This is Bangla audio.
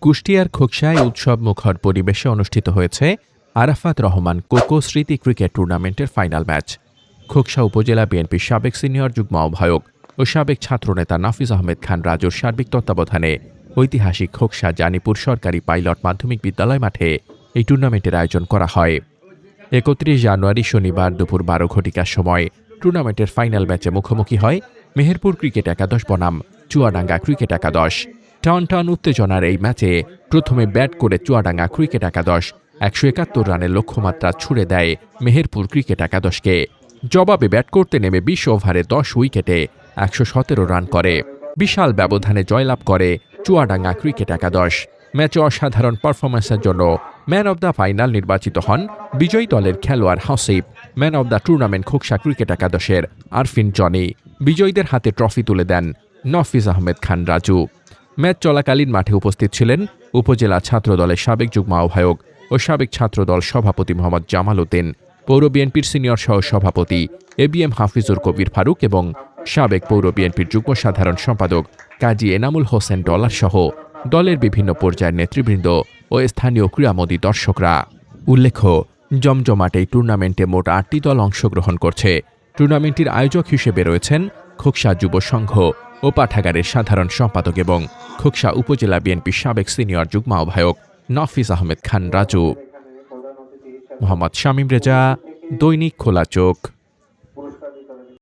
কুষ্টিয়ার খোকসায় উৎসব মুখর পরিবেশে অনুষ্ঠিত হয়েছে আরাফাত রহমান কোকো স্মৃতি ক্রিকেট টুর্নামেন্টের ফাইনাল ম্যাচ। খোকসা উপজেলা বিএনপির সাবেক সিনিয়র যুগ্ম আহ্বায়ক ও সাবেক ছাত্রনেতা নাফিজ আহমেদ খান রাজুর সার্বিক তত্ত্বাবধানে ঐতিহাসিক খোকসা জানিপুর সরকারি পাইলট মাধ্যমিক বিদ্যালয় মাঠে এই টুর্নামেন্টের আয়োজন করা হয়। ৩১ জানুয়ারি শনিবার দুপুর ১২ ঘটিকার সময় টুর্নামেন্টের ফাইনাল ম্যাচে মুখোমুখি হয় মেহেরপুর ক্রিকেট একাদশ বনাম চুয়াডাঙ্গা ক্রিকেট একাদশ। টান টান উত্তেজনার এই ম্যাচে প্রথমে ব্যাট করে চুয়াডাঙ্গা ক্রিকেট একাদশ ১৭১ রানের লক্ষ্যমাত্রা ছুড়ে দেয় মেহেরপুর ক্রিকেট একাদশকে। জবাবে ব্যাট করতে নেমে ২০ ওভারে ১০ উইকেটে ১১৭ রান করে বিশাল ব্যবধানে জয়লাভ করে চুয়াডাঙ্গা ক্রিকেট একাদশ। ম্যাচে অসাধারণ পারফরম্যান্সের জন্য ম্যান অব দ্য ফাইনাল নির্বাচিত হন বিজয়ী দলের খেলোয়াড় Hasib. Man of the tournament Khoksa cricket একাদশের আরফিন জনি। বিজয়ীদের হাতে ট্রফি তুলে দেন নাফিজ আহমেদ খান রাজু। ম্যাচ চলাকালীন মাঠে উপস্থিত ছিলেন উপজেলা ছাত্র দলের সাবেক যুগ্ম আহ্বায়ক ও সাবেক ছাত্রদল সভাপতি মোহাম্মদ জামাল উদ্দিন, পৌর বিএনপির সিনিয়র সহ সভাপতি এবিএম হাফিজুর কবির ফারুক এবং সাবেক পৌর বিএনপির যুগ্ম সাধারণ সম্পাদক কাজী এনামুল হোসেন ডলার সহ দলের বিভিন্ন পর্যায়ের নেতৃবৃন্দ ও স্থানীয় ক্রীড়ামোদী দর্শকরা। উল্লেখ্য, জমজমাট এই টুর্নামেন্টে মোট ৮টি দল অংশগ্রহণ করছে। টুর্নামেন্টটির আয়োজক হিসেবে রয়েছেন খোকসা যুব সংঘ ও পাঠাগারের সাধারণ সম্পাদক এবং খোকসা উপজেলা বিএনপির সাবেক সিনিয়র যুগ্ম আহ্বায়ক নাফিজ আহমেদ খান রাজু। মোহাম্মদ শামীম রেজা, দৈনিক খোলা চোখ।